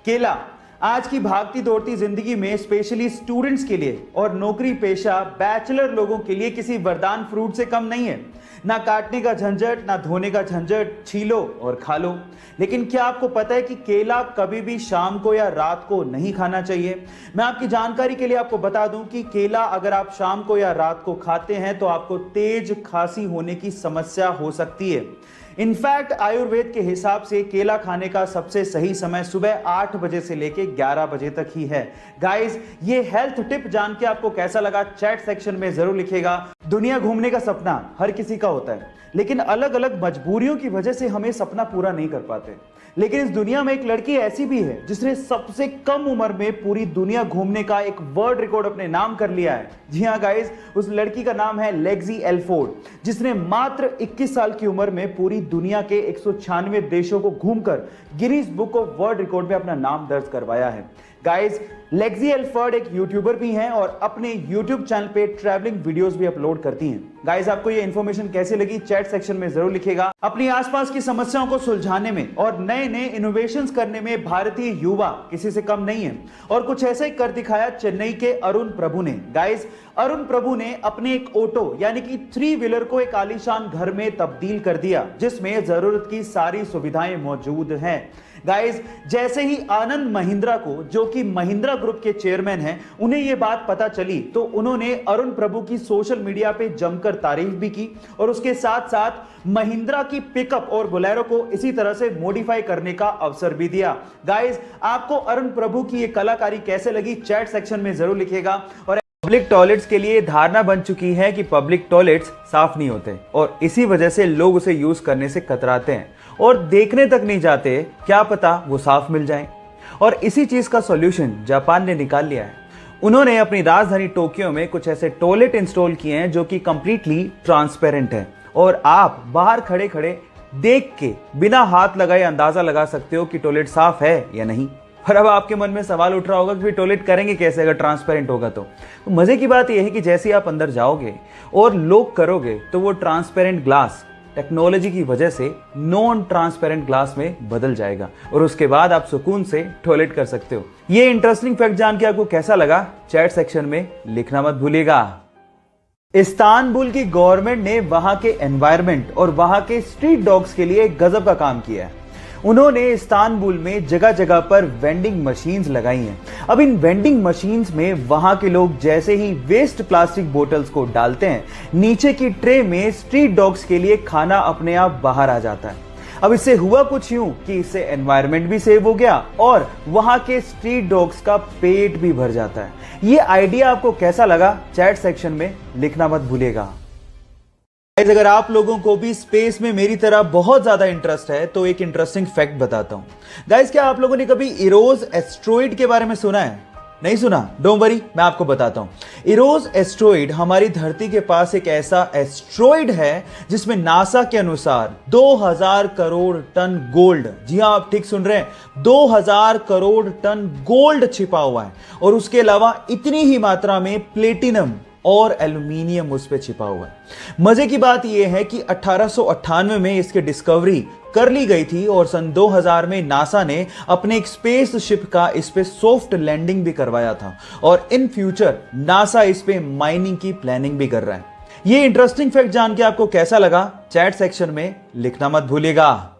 केला आज की भागती दौड़ती जिंदगी में स्पेशली स्टूडेंट्स के लिए और नौकरी पेशा बैचलर लोगों के लिए किसी वरदान फ्रूट से कम नहीं है। ना काटने का झंझट, ना धोने का झंझट, छीलो और खा लो। लेकिन क्या आपको पता है कि केला कभी भी शाम को या रात को नहीं खाना चाहिए? मैं आपकी जानकारी के लिए आपको बता दूं कि केला अगर आप शाम को या रात को खाते हैं तो आपको तेज खांसी होने की समस्या हो सकती है। इनफैक्ट आयुर्वेद के हिसाब से केला खाने का सबसे सही समय सुबह 8 बजे से लेके 11 बजे तक ही है। गाइस, ये हेल्थ टिप जान के आपको कैसा लगा चैट सेक्शन में जरूर लिखिएगा। दुनिया घूमने का सपना हर किसी का होता है, लेकिन अलग अलग मजबूरियों की वजह से हमें सपना पूरा नहीं कर पाते। लेकिन इस दुनिया में एक लड़की ऐसी भी है जिसने सबसे कम उम्र में पूरी दुनिया घूमने का एक वर्ल्ड रिकॉर्ड अपने नाम कर लिया है। जी हाँ गाइस, उस लड़की का नाम है लेक्सी एल्फोर्ड, जिसने मात्र 21 साल की उम्र में पूरी दुनिया के 196 देशों को घूमकर Guinness book of world record में अपना नाम दर्ज करवाया है। गाइस, लेक्सी एल्फोर्ड एक यूट्यूबर भी हैं और अपने यूट्यूब चैनल पे ट्रैवलिंग वीडियोस भी अपलोड करती हैं। गाइस, आपको ये इन्फॉर्मेशन कैसे लगी चैट सेक्शन में जरूर लिखिएगा। अपनी आसपास की समस्याओं को सुलझाने में और नए नए इनोवेशंस करने में भारतीय युवा किसी से कम नहीं है, और कुछ ऐसा ही कर दिखाया चेन्नई के अरुण प्रभु ने। गाइस, अरुण प्रभु ने अपने एक ऑटो यानी कि 3 व्हीलर को एक आलीशान घर में तब्दील कर दिया, जिसमें जरूरत की सारी सुविधाएं मौजूद हैं। गाइस, जैसे ही आनंद महिंद्रा को, जो कि महिंद्रा ग्रुप के चेयरमैन हैं, उन्हें यह बात पता चली तो उन्होंने अरुण प्रभु की सोशल मीडिया पे जमकर तारीफ भी की और उसके साथ साथ महिंद्रा की पिकअप और बोलेरो को इसी तरह से मॉडिफाई करने का अवसर भी दिया। गाइस, आपको अरुण प्रभु की यह कलाकारी कैसे लगी चैट सेक्शन में जरूर लिखिएगा। और पब्लिक टॉयलेट्स के लिए धारणा बन चुकी है कि पब्लिक टॉयलेट्स साफ नहीं होते और इसी वजह से लोग उसे यूज करने से कतराते हैं और देखने तक नहीं जाते, क्या पता वो साफ मिल जाए। और इसी चीज का सॉल्यूशन जापान ने निकाल लिया है। उन्होंने अपनी राजधानी टोक्यो में कुछ ऐसे टॉयलेट इंस्टॉल किए हैं जो कि कंप्लीटली ट्रांसपेरेंट है और आप बाहर खड़े खड़े देख के बिना हाथ लगाए अंदाजा लगा सकते हो कि टॉयलेट साफ है या नहीं। और अब आपके मन में सवाल उठ रहा होगा कि टॉयलेट करेंगे कैसे अगर ट्रांसपेरेंट होगा तो मजे की बात यह है कि जैसे आप अंदर जाओगे और लॉक करोगे तो वो ट्रांसपेरेंट ग्लास टेक्नोलॉजी की वजह से नॉन ट्रांसपेरेंट ग्लास में बदल जाएगा और उसके बाद आप सुकून से टॉयलेट कर सकते हो। ये इंटरेस्टिंग फैक्ट जान के आपको कैसा लगा चैट सेक्शन में लिखना मत भूलिएगा। इस्तांबुल की गवर्नमेंट ने वहां के एनवायरनमेंट और वहां के स्ट्रीट डॉग्स के लिए गजब का काम किया है। उन्होंने इस्तांबुल में जगह जगह पर वेंडिंग मशीन्स लगाई हैं। अब इन वेंडिंग मशीन्स में वहां के लोग जैसे ही वेस्ट प्लास्टिक बोतल्स को डालते हैं, नीचे की ट्रे में स्ट्रीट डॉग्स के लिए खाना अपने आप बाहर आ जाता है। अब इससे हुआ कुछ यूं कि इससे एनवायरनमेंट भी सेव हो गया और वहां के स्ट्रीट डॉग्स का पेट भी भर जाता है। ये आइडिया आपको कैसा लगा चैट सेक्शन में लिखना मत भूलिएगा। अगर आप लोगों को भी स्पेस में मेरी तरह बहुत ज्यादा इंटरेस्ट है तो एक इंटरेस्टिंग फैक्ट बताता हूं। गाइस, क्या आप लोगों ने कभी इरोस एस्ट्रॉइड के बारे में सुना है? नहीं सुना? डोंट वरी, मैं आपको बताता हूं। इरोस एस्ट्रॉइड हमारी धरती के पास एक ऐसा एस्ट्रॉइड है जिसमें नासा के अनुसार 2000 करोड़ टन गोल्ड, जी हां आप ठीक सुन रहे हैं, 2000 करोड़ टन गोल्ड छिपा हुआ है और उसके अलावा इतनी ही मात्रा में प्लेटिनम और एल्यूमिनियम उस पे छिपा हुआ है। मजे की बात यह है कि 1898 में इसकी डिस्कवरी कर ली गई थी और सन 2000 में नासा ने अपने एक स्पेस शिप का इस पे सॉफ्ट लैंडिंग भी करवाया था और इन फ्यूचर नासा इस पे माइनिंग की प्लानिंग भी कर रहा है। ये इंटरेस्टिंग फैक्ट जान के आपको कैसा लगा चैट सेक्शन में लिखना मत भूलिएगा।